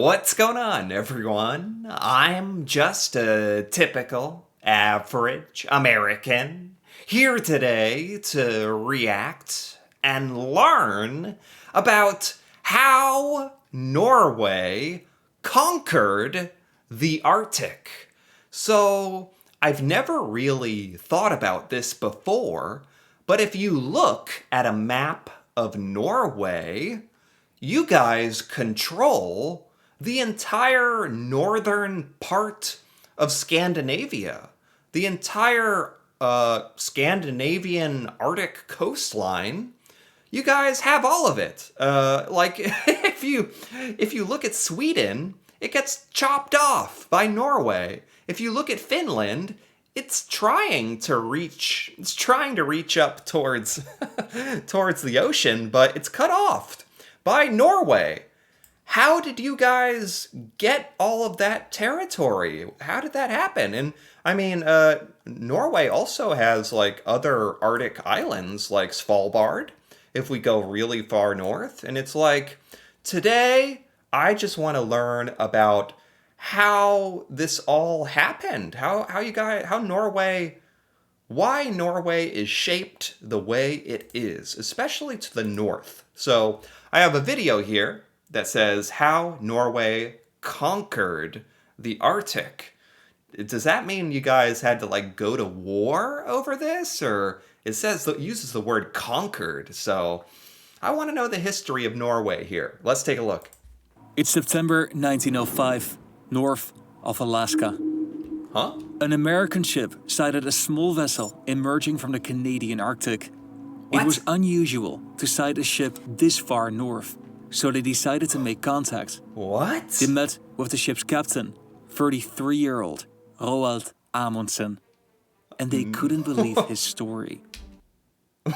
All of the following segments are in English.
What's going on, everyone? I'm just a typical, average American here today to react and learn about how Norway conquered the Arctic. So, I've never really thought about this before, but if you look at a map of Norway, you guys control the entire northern part of Scandinavia, the entire Scandinavian Arctic coastline. You guys have all of it. If you look at Sweden, it gets chopped off by Norway. If you look at Finland, it's trying to reach up towards towards the ocean, but it's cut off by Norway. How did you guys get all of that territory? How did that happen? And I mean, Norway also has like other Arctic islands like Svalbard, if we go really far north. And it's like, today, I just want to learn about how this all happened. Why Norway is shaped the way it is, especially to the north. So I have a video here that says how Norway conquered the Arctic. Does that mean you guys had to like go to war over this? Or it uses the word conquered. So I want to know the history of Norway here. Let's take a look. It's September 1905, north of Alaska. Huh? An American ship sighted a small vessel emerging from the Canadian Arctic. What? It was unusual to sight a ship this far north, so they decided to make contact. What? They met with the ship's captain, 33-year-old Roald Amundsen, and they couldn't believe his story.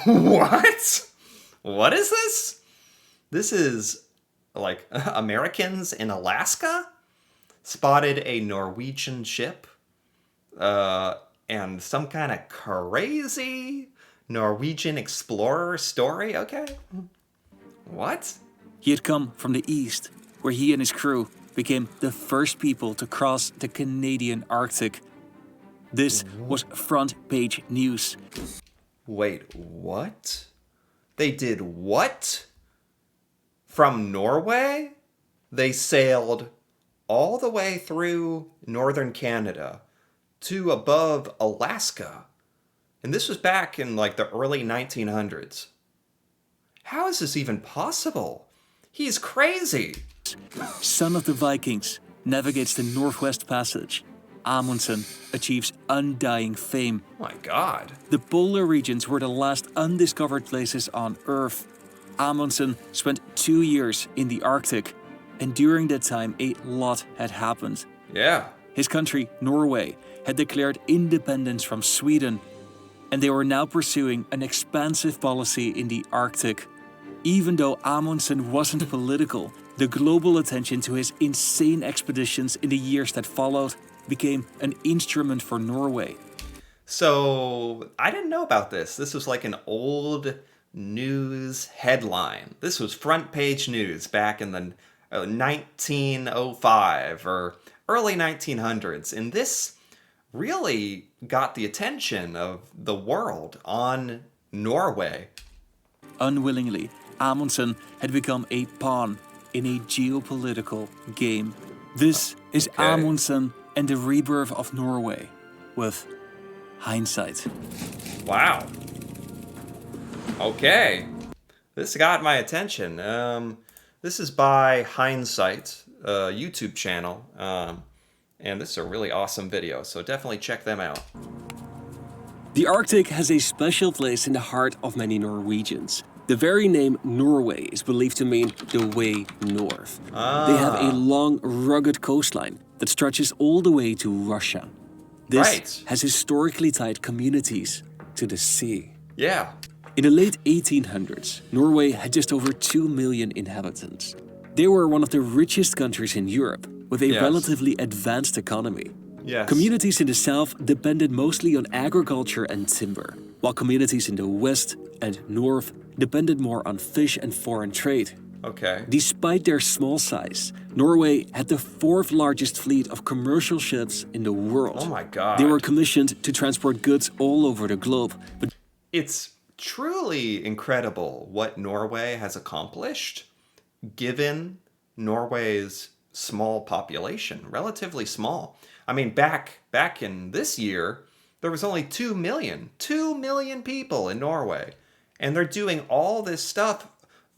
What? What is this? This is like Americans in Alaska spotted a Norwegian ship and some kind of crazy Norwegian explorer story. Okay. What? He had come from the east, where he and his crew became the first people to cross the Canadian Arctic. This was front page news. Wait, what? They did what? From Norway? They sailed all the way through northern Canada to above Alaska. And this was back in like the early 1900s. How is this even possible? He's crazy. Son of the Vikings navigates the Northwest Passage. Amundsen achieves undying fame. Oh my God. The polar regions were the last undiscovered places on Earth. Amundsen spent 2 years in the Arctic, and during that time a lot had happened. Yeah. His country, Norway, had declared independence from Sweden, and they were now pursuing an expansive policy in the Arctic. Even though Amundsen wasn't political, the global attention to his insane expeditions in the years that followed became an instrument for Norway. So, I didn't know about this. This was like an old news headline. This was front page news back in the 1905 or early 1900s. And this really got the attention of the world on Norway. Unwillingly, Amundsen had become a pawn in a geopolitical game. This is Amundsen and the rebirth of Norway with hindsight. Wow. Okay. This got my attention. This is by Hindsight, YouTube channel. And this is a really awesome video, so definitely check them out. The Arctic has a special place in the heart of many Norwegians. The very name Norway is believed to mean the way north. They have a long, rugged coastline that stretches all the way to Russia. This has historically tied communities to the sea. Yeah. In the late 1800s, Norway had just over 2 million inhabitants. They were one of the richest countries in Europe, with a relatively advanced economy. Yes. Communities in the south depended mostly on agriculture and timber, while communities in the west and north depended more on fish and foreign trade. Okay. Despite their small size, Norway had the fourth largest fleet of commercial ships in the world. Oh my They were God. commissioned to transport goods all over the globe, but It's truly incredible what Norway has accomplished given Norway's small population, relatively small. I mean, back in this year, there was only 2 million people in Norway, and they're doing all this stuff.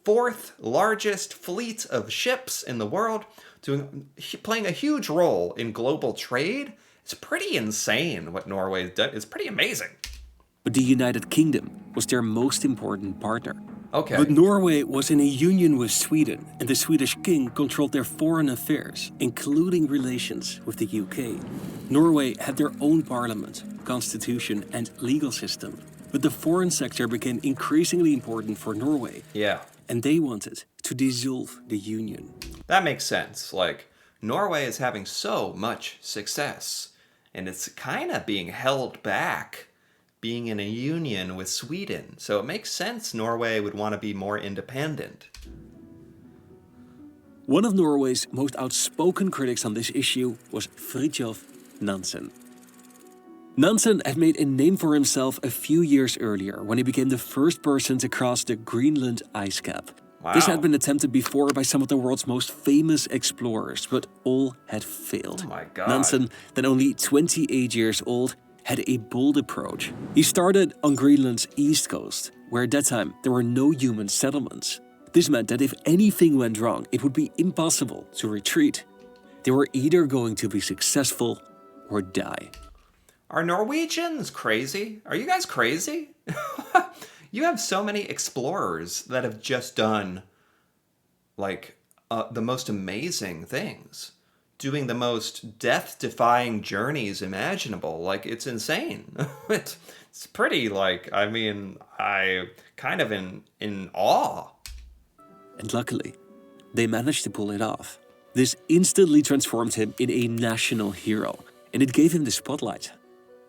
Fourth largest fleet of ships in the world, playing a huge role in global trade. It's pretty insane what Norway's done. It's pretty amazing. the United Kingdom was their most important partner. Okay. But Norway was in a union with Sweden, and the Swedish king controlled their foreign affairs, including relations with the UK. Norway had their own parliament, constitution, and legal system, but the foreign sector became increasingly important for Norway, Yeah. and they wanted to dissolve the union. That makes sense. Like, Norway is having so much success, and it's kind of being held back being in a union with Sweden. So it makes sense Norway would want to be more independent. One of Norway's most outspoken critics on this issue was Fridtjof Nansen. Nansen had made a name for himself a few years earlier when he became the first person to cross the Greenland ice cap. Wow. This had been attempted before by some of the world's most famous explorers, but all had failed. Oh my God. Nansen, then only 28 years old, had a bold approach. He started on Greenland's east coast, where at that time there were no human settlements. This meant that if anything went wrong, it would be impossible to retreat. They were either going to be successful or die. Are Norwegians crazy? Are you guys crazy? You have so many explorers that have just done, like, the most amazing things. Doing the most death-defying journeys imaginable. Like, it's insane. It's pretty, like, I mean, I kind of in awe. And luckily, they managed to pull it off. This instantly transformed him in a national hero, and it gave him the spotlight.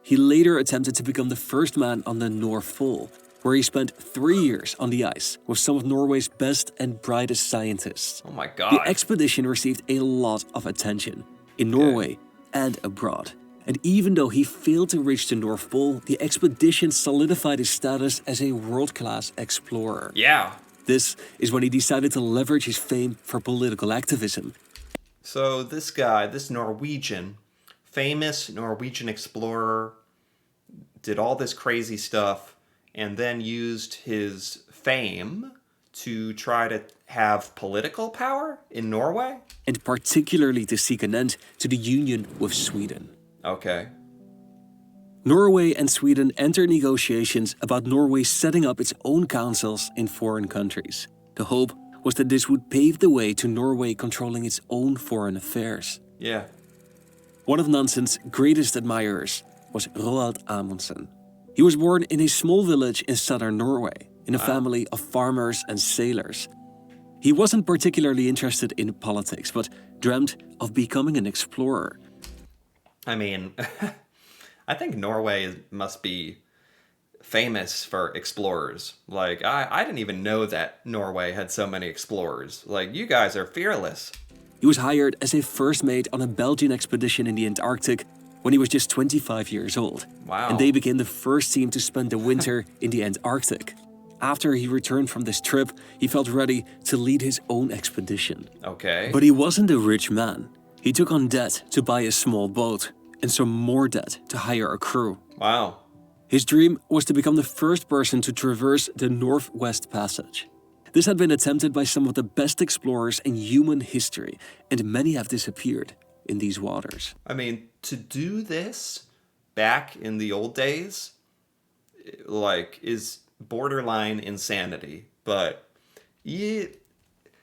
He later attempted to become the first man on the North Pole, where he spent 3 years on the ice with some of Norway's best and brightest scientists. Oh my The God. expedition received a lot of attention in Norway and abroad. And even though he failed to reach the North Pole, the expedition solidified his status as a world-class explorer. Yeah. This is when he decided to leverage his fame for political activism. So this guy, this Norwegian, famous Norwegian explorer, did all this crazy stuff and then used his fame to try to have political power in Norway? And particularly to seek an end to the union with Sweden. Okay. Norway and Sweden entered negotiations about Norway setting up its own councils in foreign countries. The hope was that this would pave the way to Norway controlling its own foreign affairs. Yeah. One of Nansen's greatest admirers was Roald Amundsen. He was born in a small village in southern Norway, in a family of farmers and sailors. He wasn't particularly interested in politics, but dreamt of becoming an explorer. I mean, I think Norway must be famous for explorers. Like, I didn't even know that Norway had so many explorers. Like, you guys are fearless. He was hired as a first mate on a Belgian expedition in the Antarctic when he was just 25 years old. Wow. And they became the first team to spend the winter in the Antarctic. After he returned from this trip, he felt ready to lead his own expedition. Okay. But he wasn't a rich man. He took on debt to buy a small boat and some more debt to hire a crew. Wow. His dream was to become the first person to traverse the Northwest Passage. This had been attempted by some of the best explorers in human history, and many have disappeared in these waters. I mean, to do this back in the old days, like, is borderline insanity. But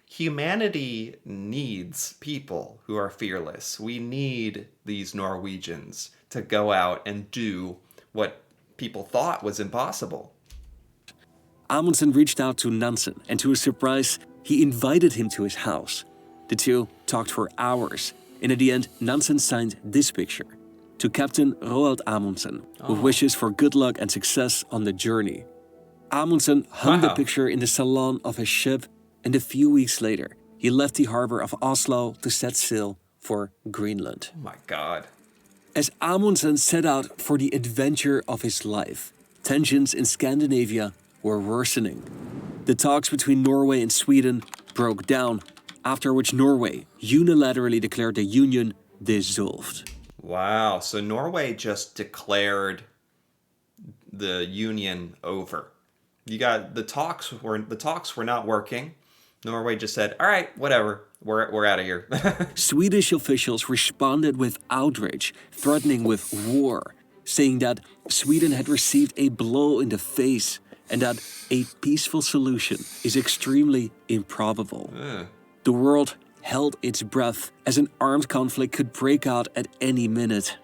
humanity needs people who are fearless. We need these Norwegians to go out and do what people thought was impossible. Amundsen reached out to Nansen, and to his surprise, he invited him to his house. The two talked for hours, and at the end, Nansen signed this picture to Captain Roald Amundsen, with wishes for good luck and success on the journey. Amundsen hung the Wow. picture in the salon of his ship, and a few weeks later, he left the harbor of Oslo to set sail for Greenland. Oh my God. As Amundsen set out for the adventure of his life, tensions in Scandinavia were worsening. The talks between Norway and Sweden broke down, after which Norway unilaterally declared the union dissolved. Wow. So Norway just declared the union over. You got the talks were not working. Norway just said, "All right, whatever. We're out of here." Swedish officials responded with outrage, threatening with war, saying that Sweden had received a blow in the face and that a peaceful solution is extremely improbable. The world held its breath as an armed conflict could break out at any minute.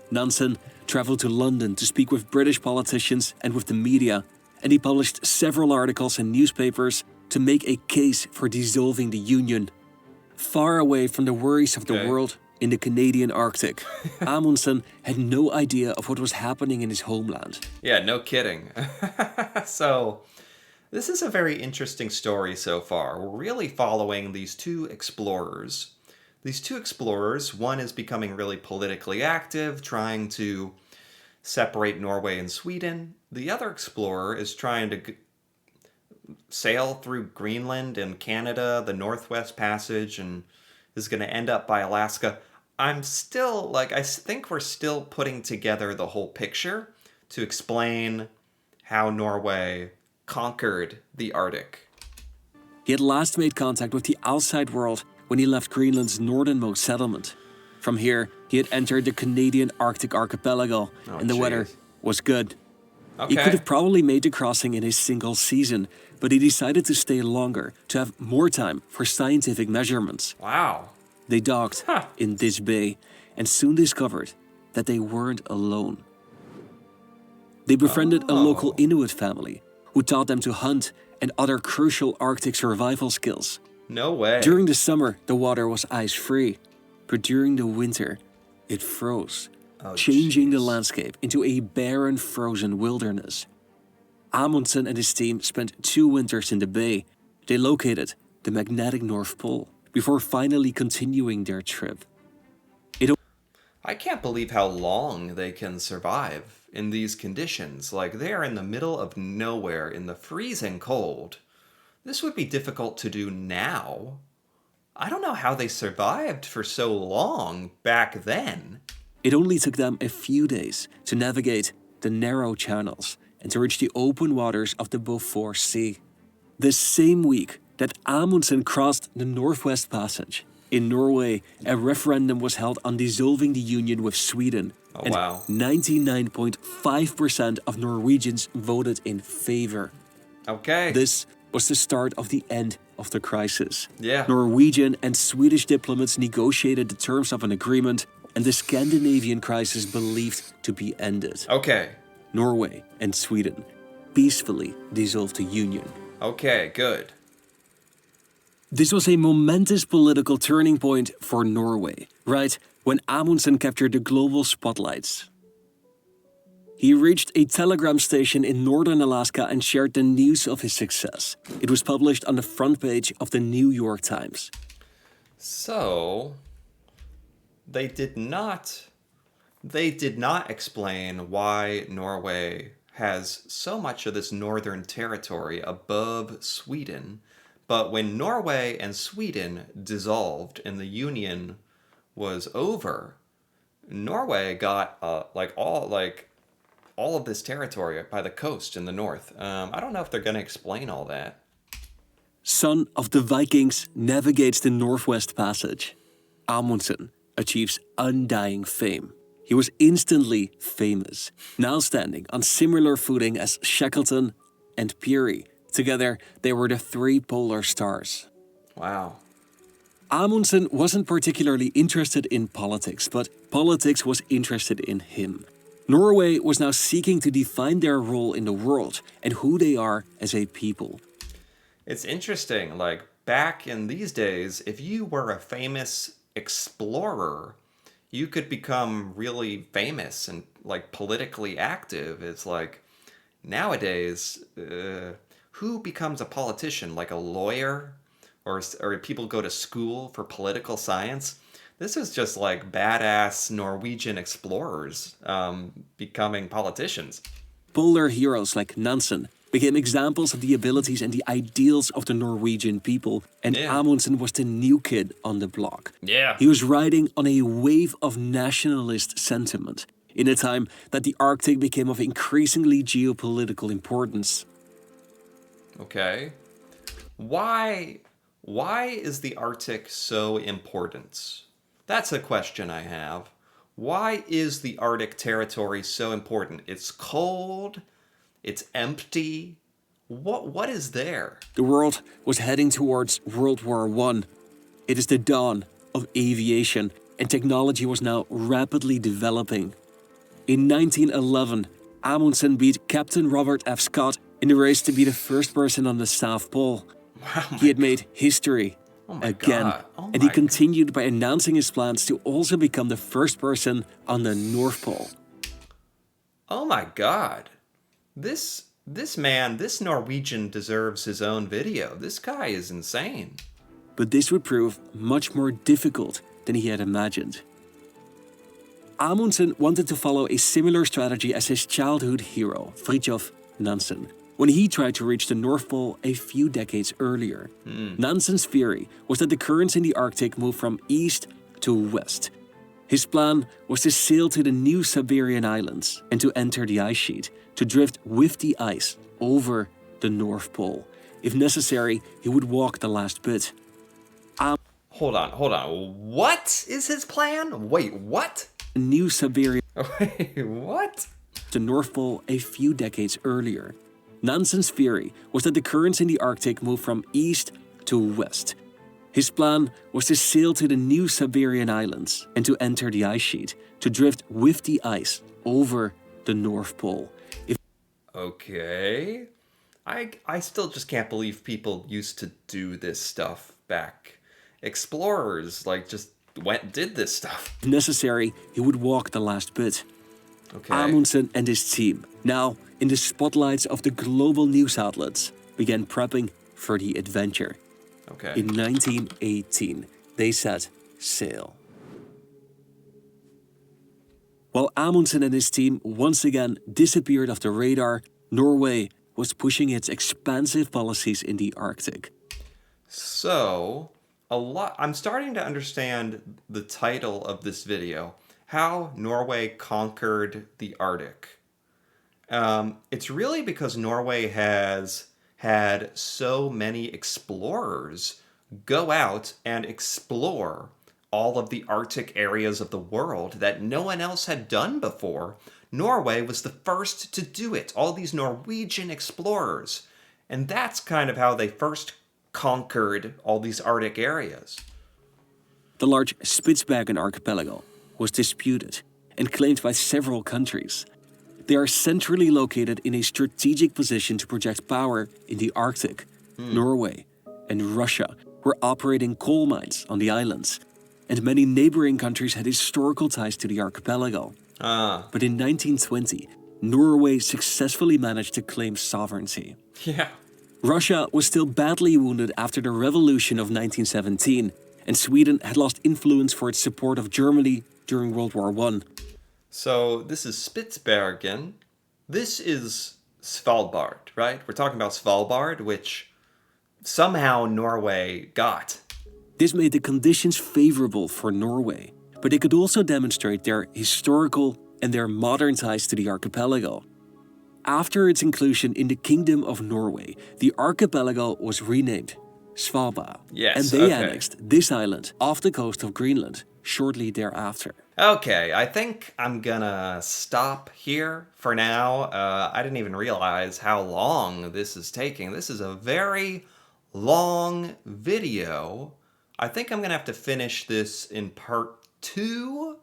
Nansen traveled to London to speak with British politicians and with the media, and he published several articles in newspapers to make a case for dissolving the Union. Far away from the worries of the world in the Canadian Arctic, Amundsen had no idea of what was happening in his homeland. Yeah, no kidding. So, this is a very interesting story so far. We're really following these two explorers. These two explorers, one is becoming really politically active, trying to separate Norway and Sweden. The other explorer is trying to sail through Greenland and Canada, the Northwest Passage, and is going to end up by Alaska. I think we're still putting together the whole picture to explain how Norway conquered the Arctic. He had last made contact with the outside world when he left Greenland's northernmost settlement. From here, he had entered the Canadian Arctic archipelago, and the weather was good. He could have probably made the crossing in a single season, but he decided to stay longer to have more time for scientific measurements. Wow. They docked in this bay and soon discovered that they weren't alone. They befriended a local Inuit family who taught them to hunt and other crucial Arctic survival skills. No way. During the summer, the water was ice-free, but during the winter, it froze, changing the landscape into a barren, frozen wilderness. Amundsen and his team spent 2 winters in the bay. They located the magnetic North Pole before finally continuing their trip. I can't believe how long they can survive in these conditions. Like, they are in the middle of nowhere in the freezing cold. This would be difficult to do now. I don't know how they survived for so long back then. It only took them a few days to navigate the narrow channels and to reach the open waters of the Beaufort Sea. The same week that Amundsen crossed the Northwest Passage, in Norway, a referendum was held on dissolving the union with Sweden. And 99.5% of Norwegians voted in favor. Okay. This was the start of the end of the crisis. Yeah. Norwegian and Swedish diplomats negotiated the terms of an agreement, and the Scandinavian crisis believed to be ended. Okay. Norway and Sweden peacefully dissolved the union. Okay, good. This was a momentous political turning point for Norway, right when Amundsen captured the global spotlights. He reached a telegram station in northern Alaska and shared the news of his success. It was published on the front page of the New York Times. So, they did not explain why Norway has so much of this northern territory above Sweden. But when Norway and Sweden dissolved and the union was over, Norway got all of this territory by the coast in the north. I don't know if they're going to explain all that. Son of the Vikings navigates the Northwest Passage. Amundsen achieves undying fame. He was instantly famous, now standing on similar footing as Shackleton and Peary. Together, they were the 3 polar stars. Wow. Amundsen wasn't particularly interested in politics, but politics was interested in him. Norway was now seeking to define their role in the world and who they are as a people. It's interesting, like, back in these days, if you were a famous explorer, you could become really famous and, like, politically active. It's like, nowadays, who becomes a politician, like a lawyer, or people go to school for political science. This is just like badass Norwegian explorers becoming politicians. Polar heroes like Nansen became examples of the abilities and the ideals of the Norwegian people, and Yeah. Amundsen was the new kid on the block. Yeah. He was riding on a wave of nationalist sentiment in a time that the Arctic became of increasingly geopolitical importance. Okay. Why is the Arctic so important? That's a question I have. Why is the Arctic territory so important? It's cold, it's empty. What is there? The world was heading towards World War I. It is the dawn of aviation, and technology was now rapidly developing. In 1911, Amundsen beat Captain Robert F. Scott in the race to be the first person on the South Pole. He had made history again, God. Oh and he my continued by announcing his plans to also become the first person on the North Pole. Oh my God. This man, this Norwegian deserves his own video. This guy is insane. But this would prove much more difficult than he had imagined. Amundsen wanted to follow a similar strategy as his childhood hero, Fridtjof Nansen, when he tried to reach the North Pole a few decades earlier. Nansen's theory was that the currents in the Arctic move from east to west. His plan was to sail to the new Siberian islands and to enter the ice sheet, to drift with the ice over the North Pole. If necessary, he would walk the last bit. Hold on. What is his plan? Wait, what? The new Siberian Wait, what? the North Pole a few decades earlier. Nansen's theory was that the currents in the Arctic move from east to west. His plan was to sail to the new Siberian islands and to enter the ice sheet, to drift with the ice over the North Pole. Okay. I still just can't believe people used to do this stuff back. Explorers just did this stuff. If necessary, he would walk the last bit. Okay. Amundsen and his team, now in the spotlights of the global news outlets, began prepping for the adventure. Okay. In 1918, they set sail. While Amundsen and his team once again disappeared off the radar, Norway was pushing its expansive policies in the Arctic. So, I'm starting to understand the title of this video, How Norway Conquered the Arctic. It's really because Norway has had so many explorers go out and explore all of the Arctic areas of the world that no one else had done before. Norway was the first to do it, all these Norwegian explorers. And that's kind of how they first conquered all these Arctic areas. The large Spitsbergen archipelago was disputed and claimed by several countries. They are centrally located in a strategic position to project power in the Arctic. Norway and Russia were operating coal mines on the islands, and many neighboring countries had historical ties to the archipelago. But in 1920, Norway successfully managed to claim sovereignty. Yeah. Russia was still badly wounded after the revolution of 1917, and Sweden had lost influence for its support of Germany during World War I. So this is Spitsbergen. This is Svalbard, right? We're talking about Svalbard, which somehow Norway got. This made the conditions favorable for Norway, but they could also demonstrate their historical and their modern ties to the archipelago. After its inclusion in the Kingdom of Norway, the archipelago was renamed Svalbard, Yes, and they okay. annexed this island off the coast of Greenland shortly thereafter. Okay, I think I'm gonna stop here for now. I didn't even realize how long this is taking. This is a very long video. I think I'm gonna have to finish this in part 2.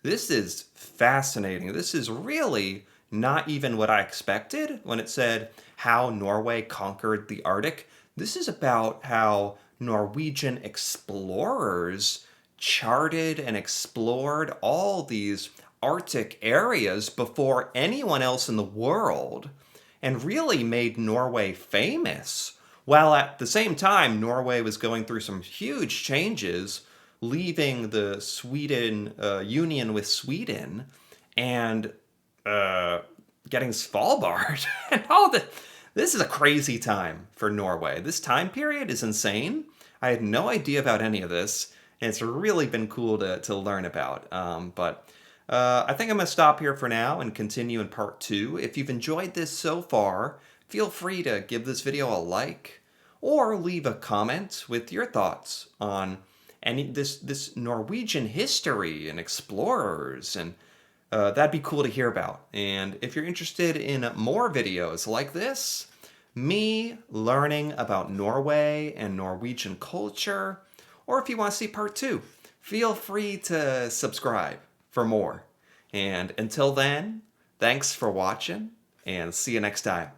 This is fascinating. This is really not even what I expected when it said how Norway conquered the Arctic. This is about how Norwegian explorers charted and explored all these Arctic areas before anyone else in the world. and really made Norway famous. While at the same time, Norway was going through some huge changes, leaving the Sweden union with Sweden and getting Svalbard and all the. This is a crazy time for Norway. This time period is insane. I had no idea about any of this, and it's really been cool to learn about. But I think I'm going to stop here for now and continue in part 2. If you've enjoyed this so far, feel free to give this video a like or leave a comment with your thoughts on this Norwegian history and explorers, and that'd be cool to hear about. And if you're interested in more videos like this, me learning about Norway and Norwegian culture, or if you want to see part 2, feel free to subscribe for more. And until then, thanks for watching, and see you next time.